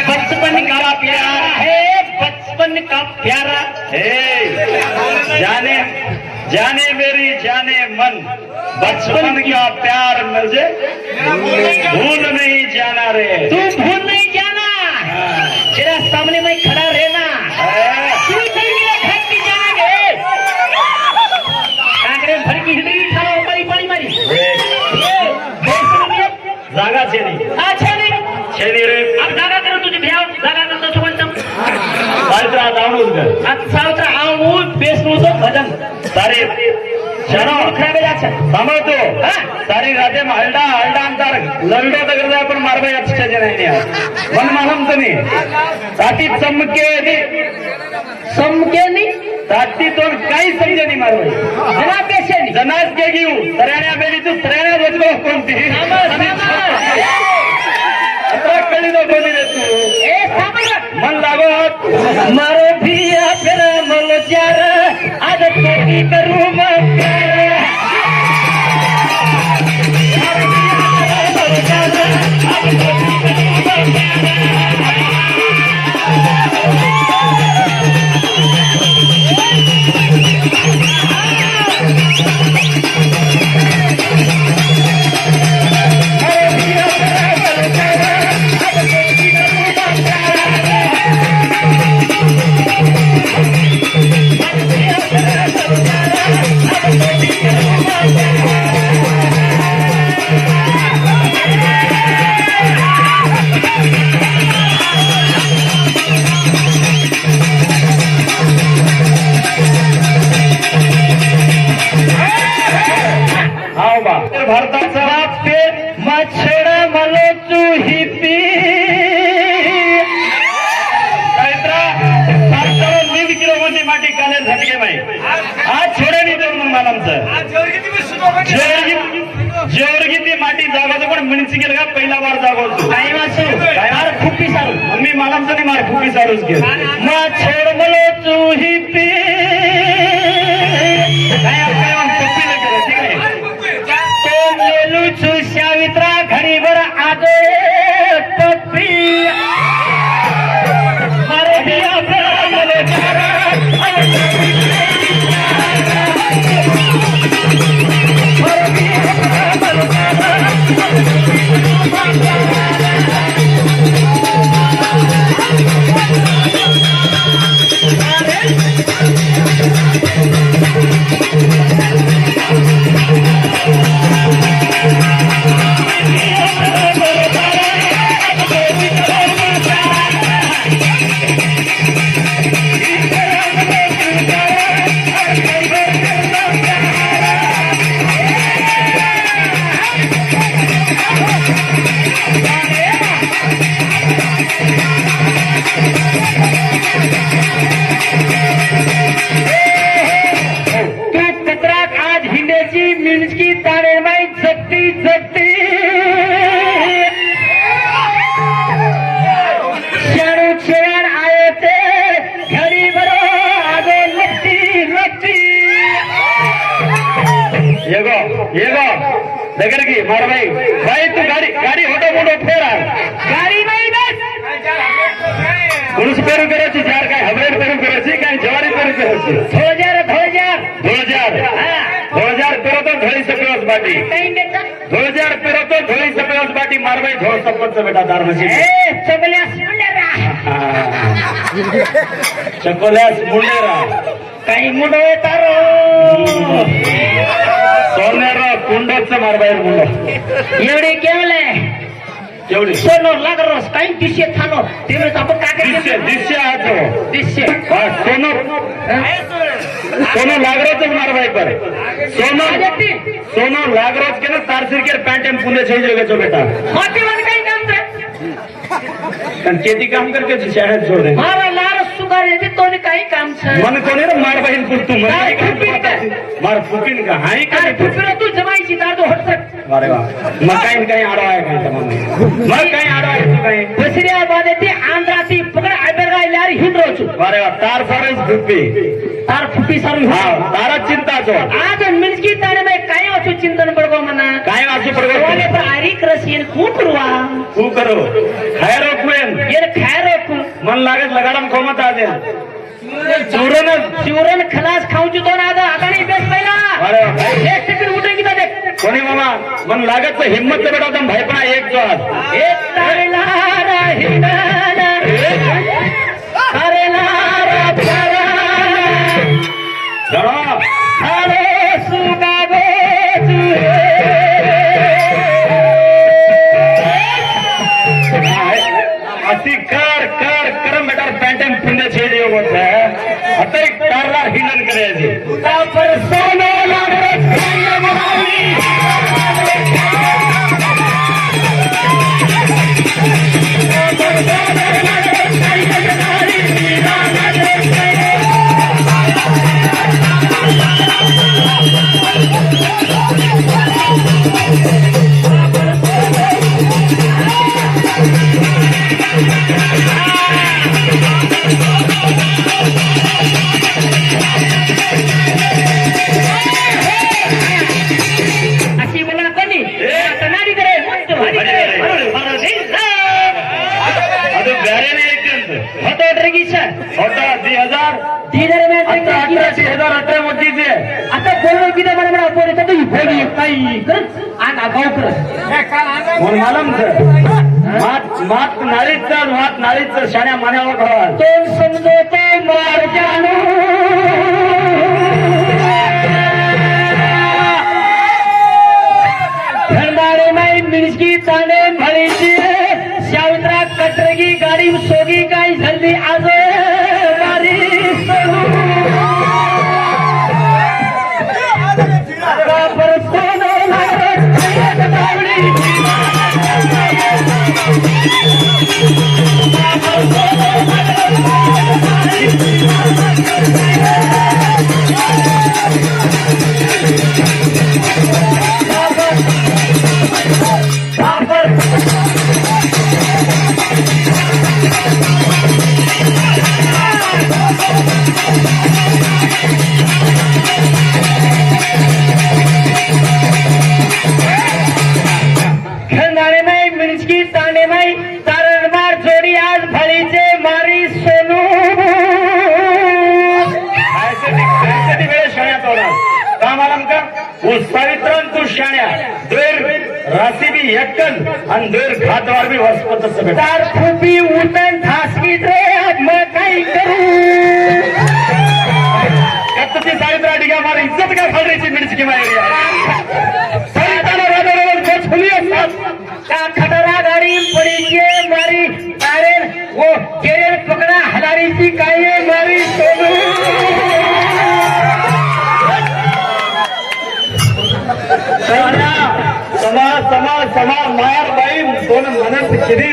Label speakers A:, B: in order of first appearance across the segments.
A: बचपन का प्यार है, बचपन का प्यारा
B: हे जाने जाने मेरी जाने मन, बचपन का प्यार मुझे भूल नहीं जाना रे।
A: तू भूल नहीं जाना, तेरा सामने में खड़ा रहना। तू नहीं मेरे घर की जाना रे। कांकरे भर की हिंदी खाओ, मारी पानी मारी
B: जागा छेनी
A: अच्छा नहीं
B: छेनी रे।
A: अब जागा करो तुझे भ्याव जागा करतो सुमंतम
B: सावित्रा दावणूच ग
A: आता सावत्र आऊ बेसनु तो भजन
B: सारी
A: जनो खराबे जाछ
B: सांभाळतो सारी राजे हलडा हलडा अंतर ललडो तगर जाय पण मारबा याच्या नाही मन मालम तुम्ही साटी चमके नी साटी तो काही समजे नाही मारबा
A: जना पेशे नी
B: जनास के घेऊ सराण्या बेली तू सराण्या बसलो कोणती अतरा कळी नो कोणी रे तू
A: ए सामर
B: मन लागो
A: मारो भिया फिर मल चार आज तोकी करू मत
B: भारताचा
A: पे मच्छर मलो चूही पी
B: किलोमध्ये माटी काले झटके बाई आज छोडे नाही तर मग मला जेवढी माटी जागवतो पण म्युनिसिपल का पहिला बार जागवतो
A: काही वाचू यार फुप्पी सारू
B: मी मला नाही मार फुकी सारूच घे
A: मच्छर मलो चूही पी
B: काय फुकी नाही करत ठीक आहे
A: तो लेलू छू सावित्रा घडी बर आगे पप्पी मारे भिया फिर मल चार मिनकी तारे में जगती जगती शेरू छेड़ आए थे घड़ी बरो आगे लगती लगती
B: येगो దగ్గర की मार भाई भाई तू गाड़ी होटो मोटो फेरा
A: गाड़ी नहीं बस
B: पुरुष पेरू करे छी चार काय हबरेड पेरू करे छी काय जवारी पेरू करे छी 2000 पेरो तो ढोली सपेस बाटी 2000 पेरो तो ढोली सपेस बाटी मार भाई ढोल संपत बेटा दार मशी
A: ए चकल्यास मुंडेरा
B: चकोल्यास मुंडेरा
A: काही मुंडो तारो
B: सोनेरा कुंडच मार भाई मुंडो
A: एवढे केवले
B: एवढी
A: सोनो लागरोस काही दिशे थानो तेरे तो आपण काय
B: दिशे आतो
A: दिशे
B: सोनो लागरोच मार भाई पर सोनो लागरोच के ना तार सिरकेर पैंट एम पुणे छे जगह जो बेटा
A: माटी वन काही काम करे
B: पण खेती काम करके शहर छोड़ दे
A: मारा लार सुगार येते तोने काही काम छे
B: मन कोने रे मार बहिन पुर तू मार फुकिन का हाई का
A: फुकिन तू जमाई ची तार तो हट सक
B: अरे वाह मकाइन काही आडो आहे काही तमाम मग काही आडो आहे तू काही
A: बसरिया बाद येते आंध्राती पकड आयबेरगा इलार हिंद रोचू
B: अरे वाह तार सारच फुपी
A: तार फुपी सारू
B: हां तारा चिंता छो
A: आज मिनकी ताणे में काही असो चिंतन पडगो मना
B: काय वाचू पडगो
A: ओले पर आरी रसियन कू करवा
B: करू खैरो कुएन मन लागत लगाडम खोमत आदे
A: चूरन खलास खाऊची तो ना आता नाही बेस पहिला
B: अरे भाई
A: एक सेकंड उठेगी तो देख
B: कोणी मामा मन लागत तो हिम्मत से बेटा तुम भाई पना एक जो आज
A: एक तारेलारा हिंडाला तारेलारा प्यारा
B: जरा
A: अरे सुगा गो
B: अति कर कर करम बेटा पॅन्टन पुण्य छेडी होत है आता एक कारला हिंडन करायची
A: पर सोनो लागले अशी मला कधी नाडी करे मस्त भारी करे
B: ಅದು ಬೇರೆನೇ ಐತಿ ಅಂತ
A: होतो ड्रगीचा
B: ಹೊತ್ತ 2000
A: धीरे में
B: आता 18 मोठीचे
A: आता बोललो की मला मला बोलले तर ही भोगी काही कर आणि गाव कर
B: म्हणून मालम सर मात नाळीच शाण्या मान्यावर घावा
A: तो समजतो मार जानू धनबारे में मिर्ची ताने भळीची शावत्रा कटरगी गाडी सोगी काय जल्दी आज गाडी सोनू पर सोनो खंडाने में मिर्ची ताने में तारणबार जोडी आज भळीचे मारी सोनू
B: ऐसे वेळ शाण्या तोडा का मालम का वो सावित्रान तू शाण्या देर राशी भी एकन आणि देर घातवार भी वसपत सगळं
A: तार फुपी उतन ठासकी रे अब मैं काही करू
B: कत्ती सावित्रा डिगा मार इज्जत का खडरीची मिरची मारी सावित्राला राजाला खोच खुली असतात
A: का खटरा गाडी पडीचे मारी तारे वो केरे पकडा हलारीची काय मारी सोनू
B: समा मायार बाई दोन मनस किरी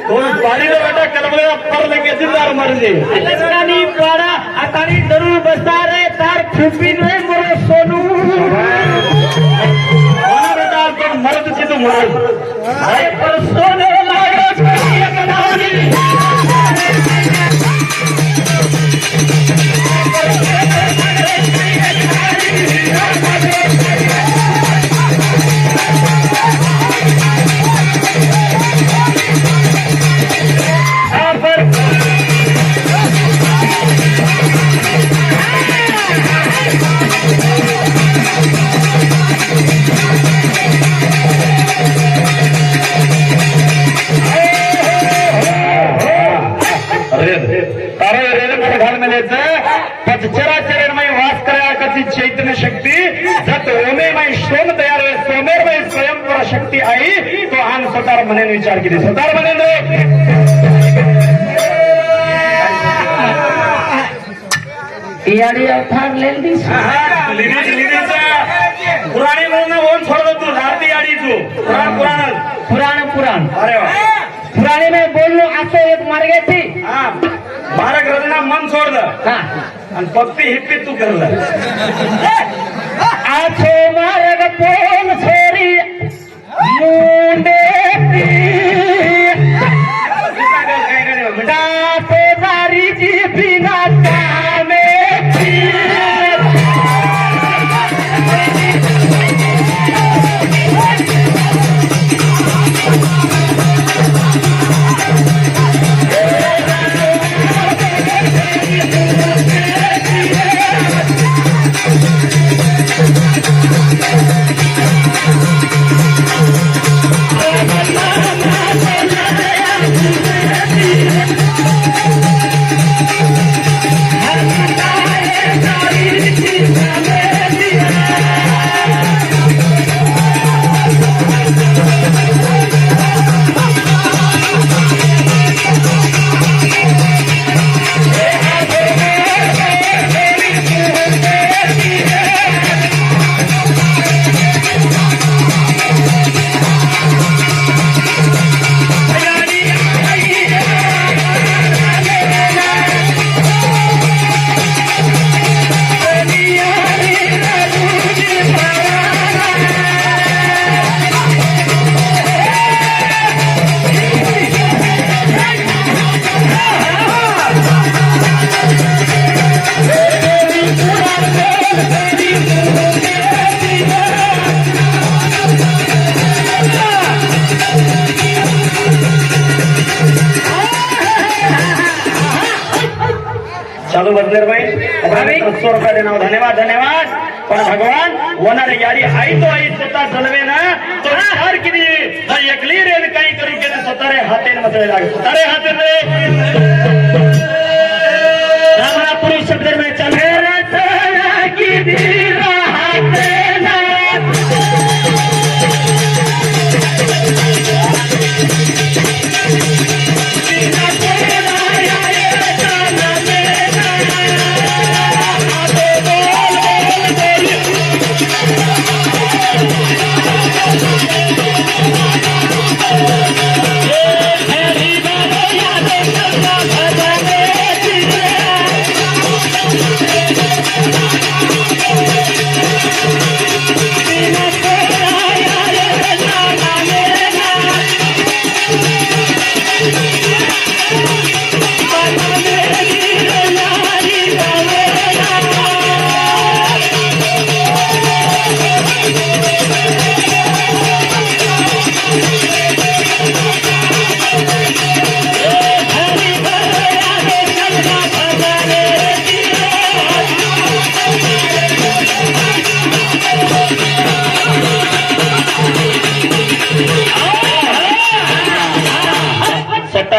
B: दोन बाडीला बेटा कलबला परले घेतदार मरली
A: अलगडानी पाडा आतानी जरूर बसता रे तार फुपी रे मोर सोनू
B: कोणा बेटा तो मरद ची तू मरद
A: अरे पर सोनू लागो एक नावनी
B: चराचरणमय वास करा कशी चैतन्य शक्ती जत ओमेमय सोम तयार होय सोमेरमय स्वयंपुरा शक्ती आई तो आन स्वतः मनेन विचार केली स्वतः मनेन
A: याडी अवतार लेल दिस
B: पुराणी म्हणून ओन छोड़ तू आरती याडी तू
A: पुराण
B: अरे वा
A: पुराणे में बोललो असो एक मार्गे थी
B: हा बारक रजना मन छोड़ द
A: हा
B: आणि पप्पी हिप्पी तू करला
A: आछो मार्ग पोल छोरी मुंडे दातो दारी जी बिना कामे
B: चालू बदलेर भाई 100 रुपया देना धन्यवाद धन्यवाद पण भगवान होणारी गाडी आई तो आई स्वतः चलवे ना तो हर किती एकली रेल काही करू केले स्वतः रे हातेन मसळे लागे स्वतः रे हातेन रे रामनापुरी शब्द में चले रचना की दीरा हातेन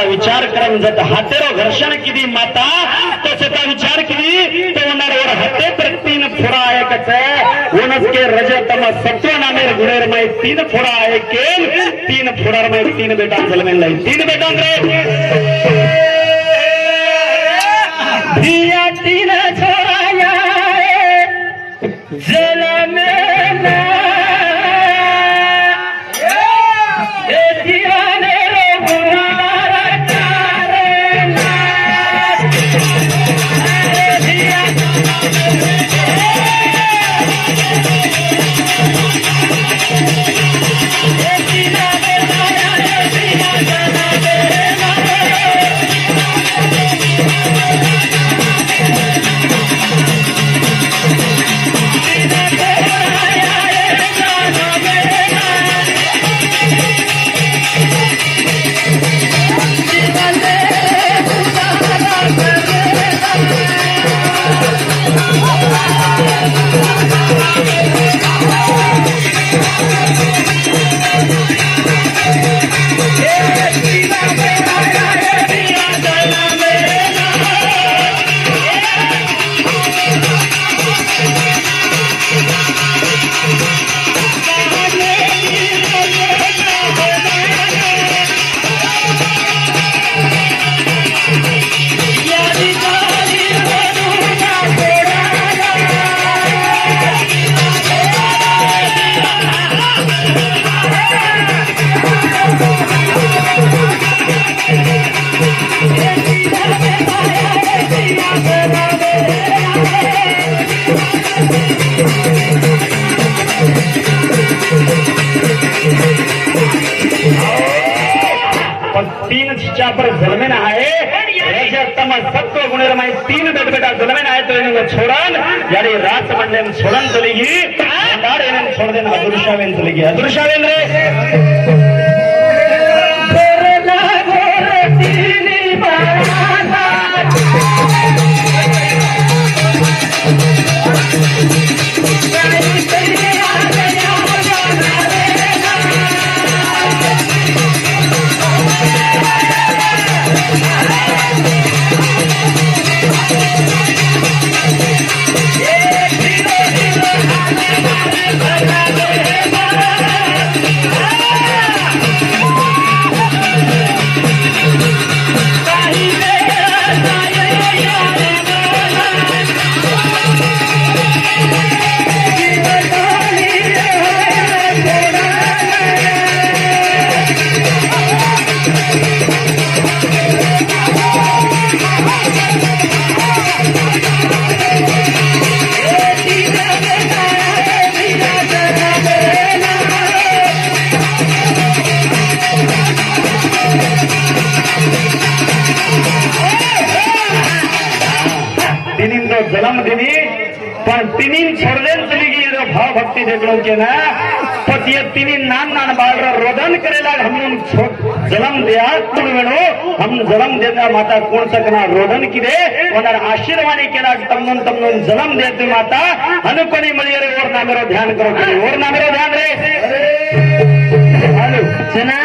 B: विचार करम जत हातेरो घर्षण किती माता तो स्वतः विचार किती तो होणार हाते तर 3 फोडा आहे कच उनस के रजतम सत्व नामेर गुणेर मै 3 फोडा आहे केल 3 फोडार मै 3 बेटा जलमेन लाई 3 बेटा रे दिया 3 छोराया जलमेन पर जलमेन आहे रजतम सत्व गुणेर मै 3 बेटा जलमेन आहे तो इन्हें छोड़न यानी रात मंडल छोड़न चलेगी अंधार इन्हें छोड़ देना अदृश्यवेन चलेगी अदृश्यवेन रे जन्म दिनी पण तिन्ही छोड़देन चली गई भाव भक्ति देख लो के ना पतिये तिनी नान नान बाल रोदन करेला हम जन्म दिया तुम वेणो हम जन्म देता माता कोण सकना रोदन किदे ओनर आशीर्वाणी केला तमन तमन जन्म देते माता अनुपनी मळियरे और नामेरो ध्यान करो करी और नामेरो ध्यान रे हालो
A: सुना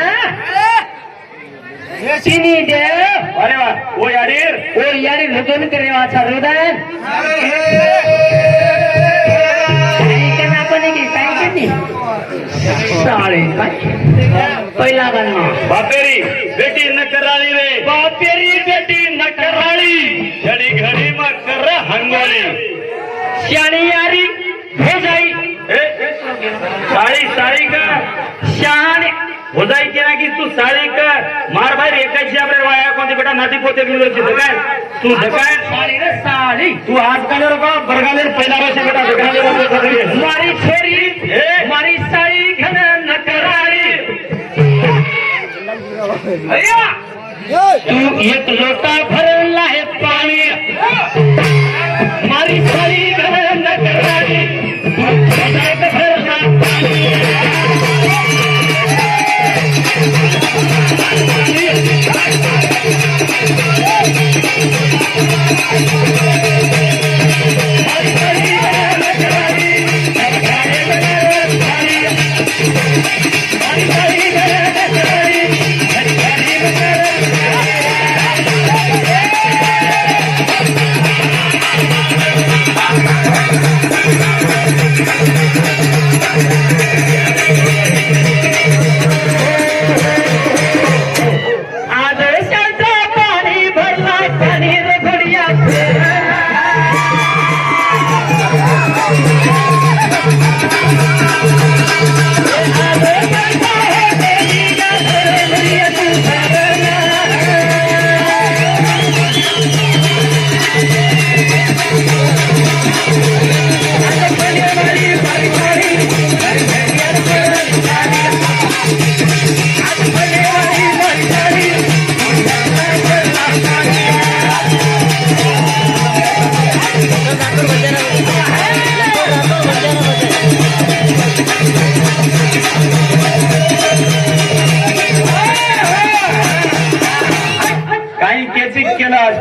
A: तिनी देव
B: अरे वाह ओ याडीर
A: रोदन करे वाचा रोदन साळे पहिला गाणं
B: बापेरी बेटी न कराळी रे बापेरी बेटी न कराळी घडी घडी मग कर हंगोली
A: शाणी यारी हो जाई
B: साळी साळी का
A: शाणी
B: हो जाई केला की तू साळी का मार बाहेर एकाची आपल्या वाया कोणती बेटा नाती पोते काय तू काय
A: साळी रे साळी
B: तू आज काले का बरगाले पहिला वर्ष बेटा जगाले
A: मारी छोरी मारी साळी घन न कराळी अय्या तू एक लोटा भरला है पाणी मारी साळी घन न कराळी तू भरला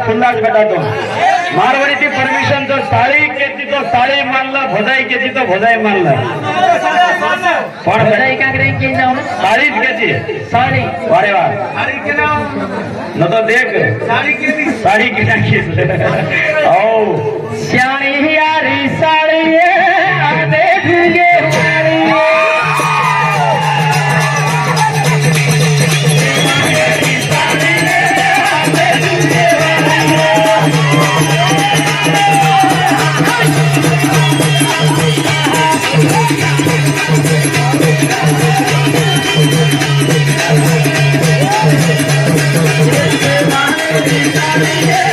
B: खुल्लास बेटा तो मारवाडी ती परमिशन तो साळी केची तो साळी मानलं भोजाई केची तो भोजाई मानलं पण
A: भोजाई कांगरे के जाऊन
B: साळीच केची
A: साळी
B: वारे वा न तो देख साड़ी की ओ
A: श्याणी यारी साड़ी आधे भूगे Yeah.